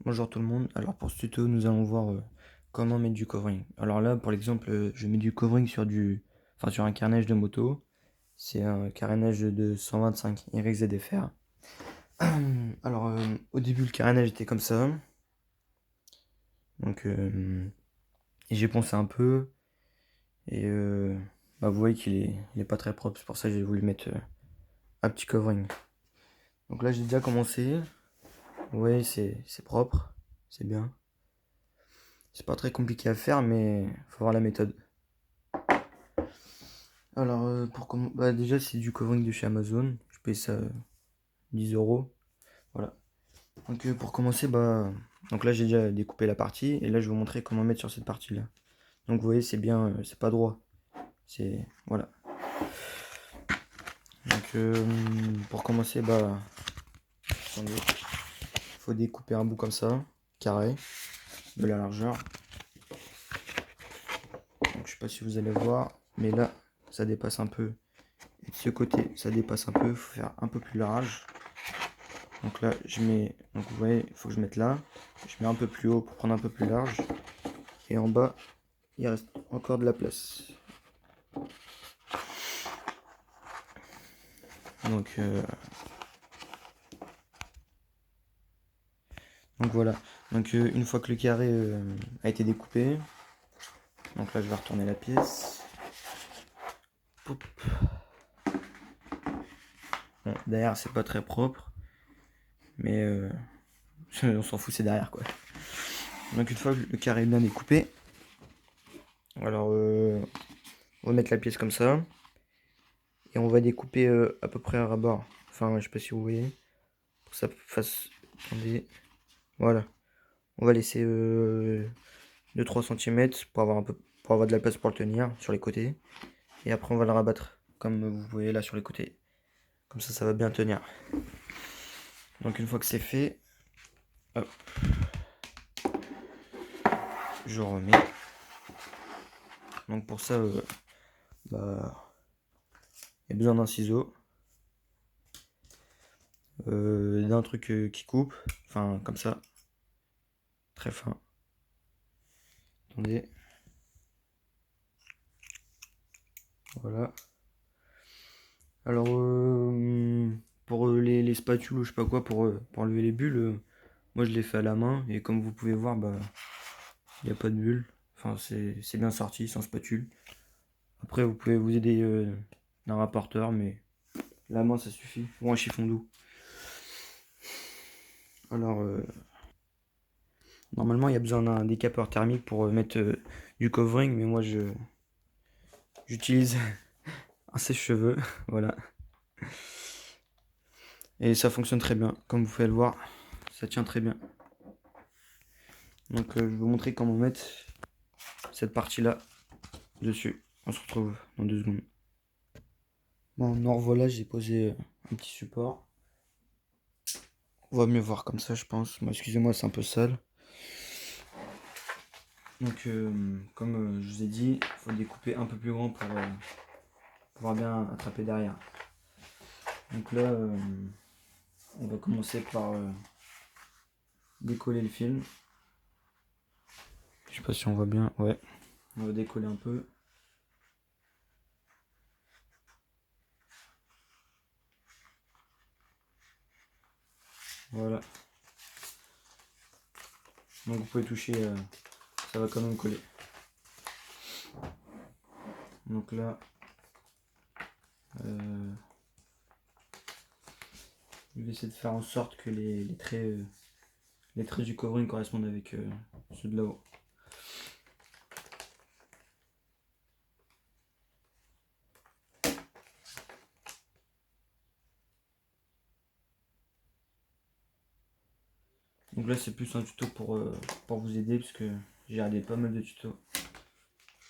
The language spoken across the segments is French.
Bonjour tout le monde, alors pour ce tuto nous allons voir comment mettre du covering. Alors là pour l'exemple je mets du covering sur un carénage de moto. C'est un carénage de 125 YZFR. Alors au début le carénage était comme ça. Donc j'ai poncé un peu. Et vous voyez il est pas très propre, c'est pour ça que j'ai voulu mettre un petit covering. Donc là j'ai déjà commencé. Vous voyez c'est propre, c'est bien. C'est pas très compliqué à faire mais faut voir la méthode. Alors, déjà, c'est du covering de chez Amazon. Je paye ça 10 euros. Voilà. Donc, pour commencer, donc là, j'ai déjà découpé la partie. Et là, je vais vous montrer comment mettre sur cette partie-là. Donc, vous voyez, c'est bien, c'est pas droit. C'est. Voilà. Donc, pour commencer, attendez. Faut découper un bout comme ça, carré, de la largeur. Donc, je sais pas si vous allez voir, mais là, ça dépasse un peu. Et de ce côté, ça dépasse un peu. Faut faire un peu plus large. Donc là, donc vous voyez, il faut que je mette là. Je mets un peu plus haut pour prendre un peu plus large. Et en bas, il reste encore de la place. Donc, donc voilà. Donc une fois que le carré a été découpé, donc là je vais retourner la pièce. Poup. Bon, derrière c'est pas très propre, mais on s'en fout, c'est derrière quoi. Donc une fois que le carré est bien découpé, alors on va mettre la pièce comme ça. Et on va découper à peu près à ras-bord. Enfin, je sais pas si vous voyez. Pour que ça fasse. Attendez. Voilà. On va laisser 2-3 cm pour avoir de la place pour le tenir sur les côtés. Et après, on va le rabattre. Comme vous voyez là sur les côtés. Comme ça va bien tenir. Donc, une fois que c'est fait, hop, je remets. Donc, pour ça, il y a besoin d'un ciseau. D'un truc qui coupe. Enfin, comme ça. Très fin. Attendez. Voilà. Alors, pour les spatules ou je sais pas quoi, pour enlever les bulles, moi je les fais à la main. Et comme vous pouvez voir, il n'y a pas de bulles. Enfin, c'est bien sorti sans spatule. Après, vous pouvez vous aider d'un rapporteur, mais la main ça suffit. Ou un chiffon doux. Alors, normalement, il y a besoin d'un décapeur thermique pour mettre du covering, mais moi j'utilise un sèche-cheveux. Voilà. Et ça fonctionne très bien. Comme vous pouvez le voir, ça tient très bien. Donc, je vais vous montrer comment mettre cette partie-là dessus. On se retrouve dans 2 secondes. Bon, en voilà, j'ai posé un petit support. On va mieux voir comme ça, je pense. Excusez-moi, c'est un peu sale. Donc, comme je vous ai dit, il faut découper un peu plus grand pour pouvoir bien attraper derrière. Donc là, on va commencer par décoller le film. Je sais pas si on voit bien. Ouais, on va décoller un peu. Voilà. Donc vous pouvez toucher, ça va quand même coller. Donc là, je vais essayer de faire en sorte que les traits du covering correspondent avec ceux de là-haut. Donc là c'est plus un tuto pour vous aider parce que j'ai regardé pas mal de tutos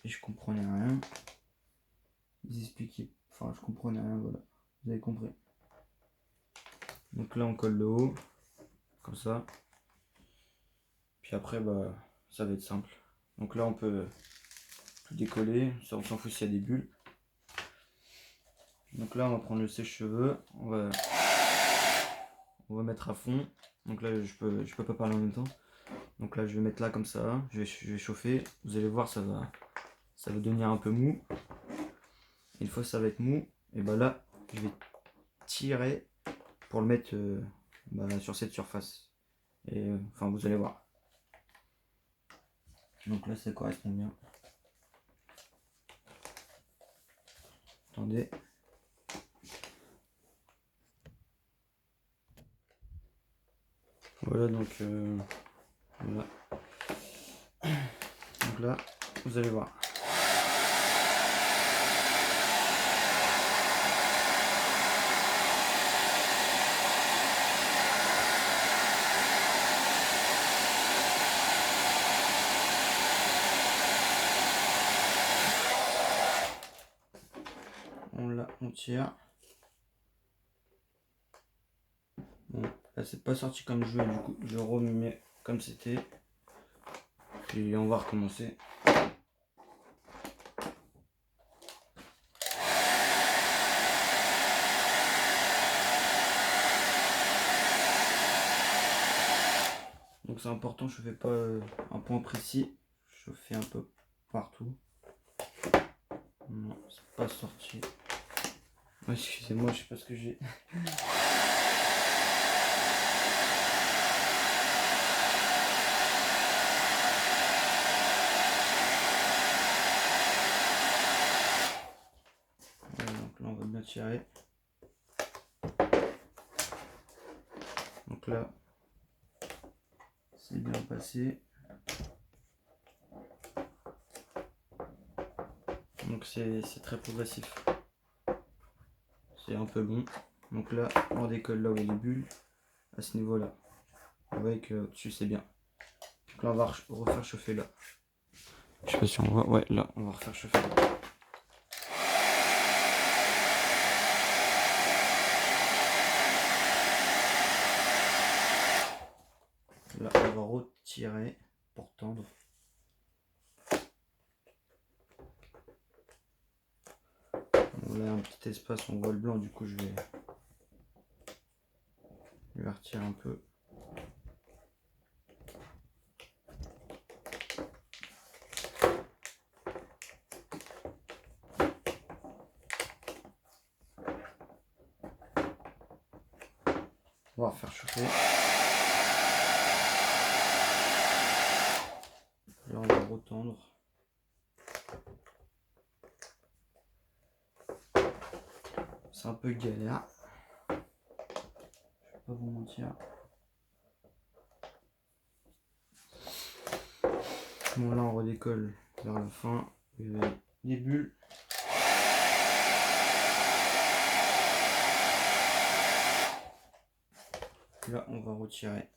et je comprenais rien. Ils expliquaient, enfin je comprenais rien, voilà. Vous avez compris. Donc là on colle le haut, comme ça. Puis après ça va être simple. Donc là on peut tout décoller, ça on s'en fout s'il y a des bulles. Donc là on va prendre le sèche-cheveux, on va mettre à fond. Donc là je peux pas parler en même temps. Donc là je vais mettre là comme ça, je vais chauffer, vous allez voir ça va devenir un peu mou. Une fois ça va être mou, et bah là je vais tirer pour le mettre sur cette surface. Et enfin vous allez voir. Donc là ça correspond bien. Attendez. Voilà donc voilà. Donc là vous allez voir. On tire. Bon, là c'est pas sorti comme je veux, du coup je remets comme c'était. Puis on va recommencer. Donc c'est important, je fais pas un point précis, je fais un peu partout. Non, c'est pas sorti. Ouais, excusez-moi, je sais pas ce que j'ai. Voilà, donc là on va bien tirer. Donc là, c'est bien passé. Donc c'est très progressif. C'est un peu bon. Donc là, on décolle là où il y a les bulles, à ce niveau-là. Vous voyez que au-dessus c'est bien. Donc là, on va refaire chauffer là. Je sais pas si on voit. Ouais, là, on va refaire chauffer. Là, on va retirer pour tendre. On a un petit espace, on voit le blanc, du coup je vais retirer un peu. On va refaire chauffer. Là on va retendre. C'est un peu galère. Je vais pas vous mentir. Bon là on redécolle vers la fin. Les bulles. Là on va retirer.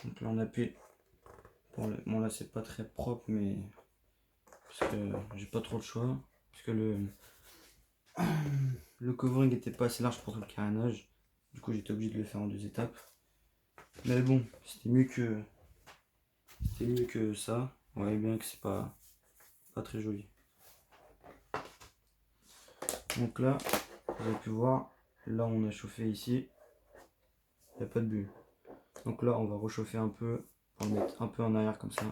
Donc là on appuie. Bon là c'est pas très propre mais parce que j'ai pas trop le choix. Parce que le covering était pas assez large pour le carénage. Du coup j'étais obligé de le faire en 2 étapes. Mais bon, c'était mieux que ça. On voyez bien que c'est pas très joli. Donc là, vous avez pu voir, là on a chauffé ici. Il n'y a pas de bulle. Donc là on va rechauffer un peu pour le mettre un peu en arrière comme ça.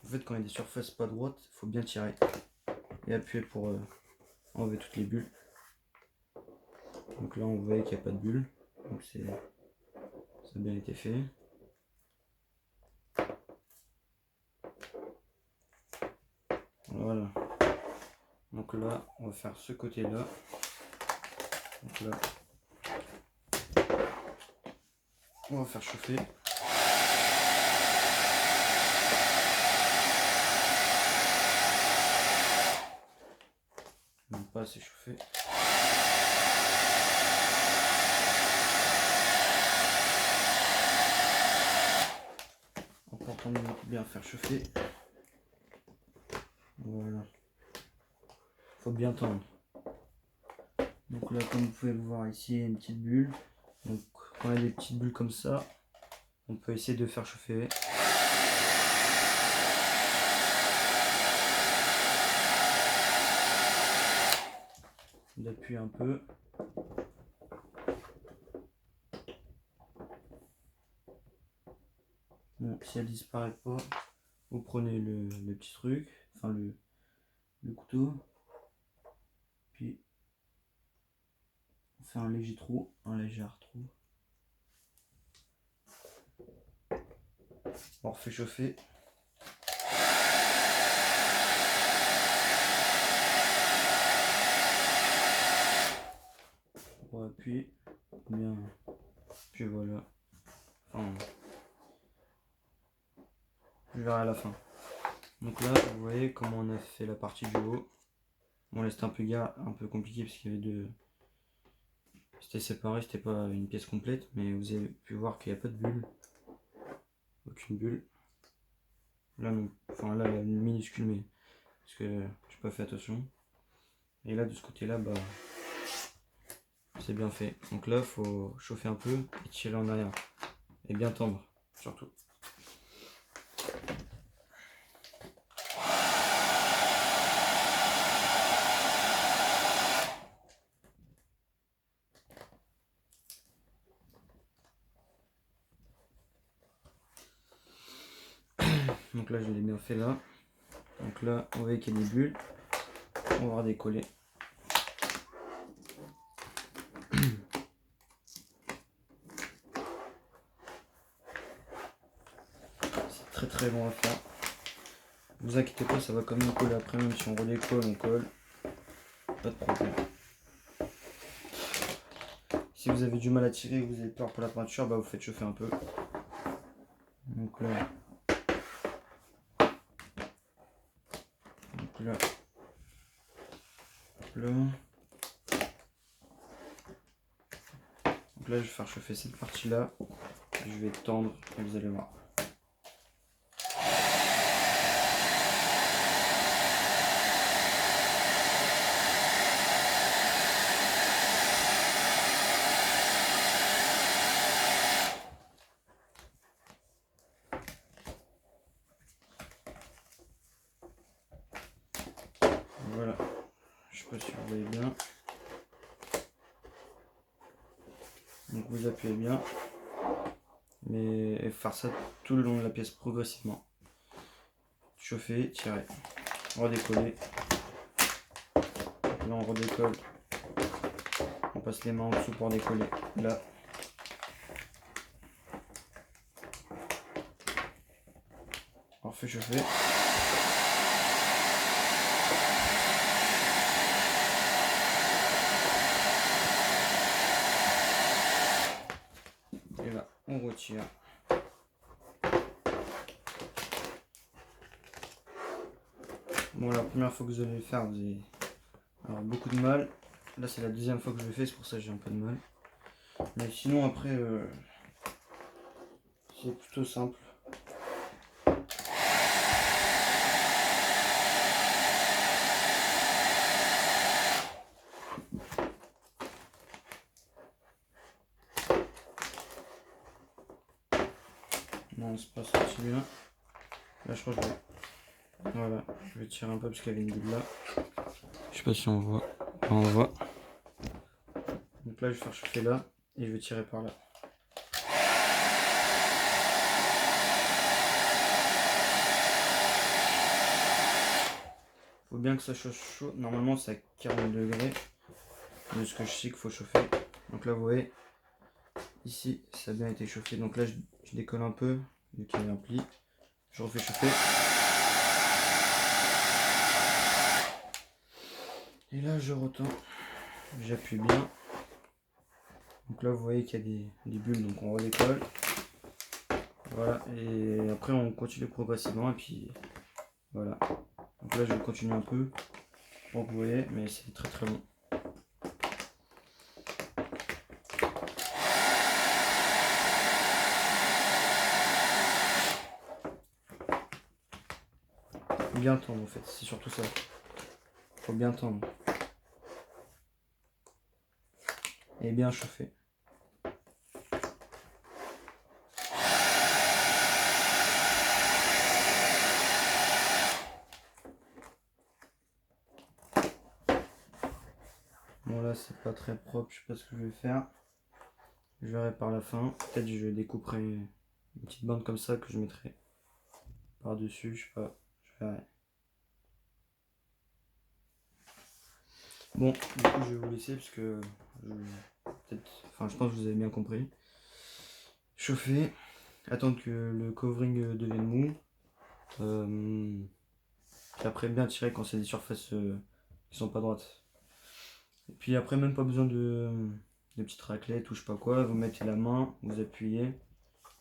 En fait quand il y a des surfaces pas droites, il faut bien tirer et appuyer pour enlever toutes les bulles. Donc là on voit qu'il n'y a pas de bulles. Donc ça a bien été fait. Voilà. Donc là on va faire ce côté là. Donc là on va faire chauffer. Non, pas assez chauffé. Important de bien faire chauffer. Voilà. Faut bien tendre. Donc là, comme vous pouvez le voir ici, il y a une petite bulle. Donc quand il y a des petites bulles comme ça, on peut essayer de faire chauffer. appuyez un peu. Bon, si elle disparaît pas, vous prenez le petit truc, enfin le couteau, puis on fait un léger trou, un léger trou. On refait chauffer. On appuie bien, puis voilà. Enfin, je verrai à la fin. Donc là, vous voyez comment on a fait la partie du haut. Bon, là c'était un peu compliqué parce qu'il y avait deux. C'était séparé, c'était pas une pièce complète, mais vous avez pu voir qu'il n'y a pas de bulle. Aucune bulle. Là non, enfin là elle est minuscule, mais parce que j'ai pas fait attention. Et là de ce côté là, bah c'est bien fait. Donc là faut chauffer un peu et tirer en arrière. Et bien tendre, surtout. Donc là je l'ai bien fait là. Donc là vous voyez qu'il y a des bulles. On va redécoller. C'est très très long à faire. Ne vous inquiétez pas, ça va quand même coller après, même si on redécolle, on colle. Pas de problème. Si vous avez du mal à tirer, vous avez peur pour la peinture, bah vous faites chauffer un peu. Donc là. Donc là. Hop là. Donc là je vais faire chauffer cette partie là. Je vais tendre et vous allez voir. Voilà, je sais pas si vous voyez bien. Donc vous appuyez bien, mais faire ça tout le long de la pièce progressivement. Chauffer, tirer, redécoller. Là on redécolle, on passe les mains en dessous pour décoller. Là. On refait chauffer. Et là, on retire. Bon, la première fois que vous allez le faire, vous allez avoir beaucoup de mal. Là, c'est la deuxième fois que je le fais, c'est pour ça que j'ai un peu de mal. Mais sinon, après, c'est plutôt simple. Non, c'est pas sorti bien. Là, je crois que je vais... Voilà, je vais tirer un peu parce qu'il y avait une bulle là. Je sais pas si on voit. On voit. Donc là, je vais faire chauffer là et je vais tirer par là. Faut bien que ça chauffe chaud. Normalement, c'est à 40 degrés. De ce que je sais qu'il faut chauffer. Donc là, vous voyez, ici, ça a bien été chauffé. Donc là, je décolle un peu, vu qu'il y a un pli. Je refais chauffer. Et là, je retends. J'appuie bien. Donc là, vous voyez qu'il y a des bulles, donc on redécolle. Voilà, et après, on continue progressivement. Et puis, voilà. Donc là, je vais continuer un peu. Pour que vous voyez, mais c'est très très long. Bien tendre en fait, c'est surtout ça. Faut bien tendre. Et bien chauffer. Bon là c'est pas très propre, je sais pas ce que je vais faire. Je verrai par la fin. Peut-être je découperai une petite bande comme ça que je mettrai par dessus, je sais pas. Je verrai. Bon, du coup je vais vous laisser parce que je pense que vous avez bien compris. Chauffer, attendre que le covering devienne mou. Puis après bien tirer quand c'est des surfaces qui sont pas droites. Et puis après même pas besoin de petites raclettes ou je sais pas quoi. Vous mettez la main, vous appuyez,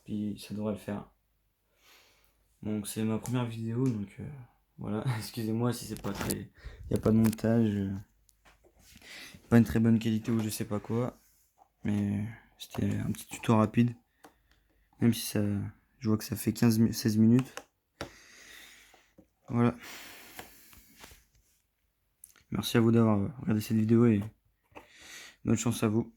puis ça devrait le faire. Donc c'est ma première vidéo, donc voilà. Excusez-moi si c'est pas très... Il n'y a pas de montage, pas une très bonne qualité ou je sais pas quoi. Mais c'était un petit tuto rapide. Même si ça, je vois que ça fait 16 minutes. Voilà. Merci à vous d'avoir regardé cette vidéo et bonne chance à vous.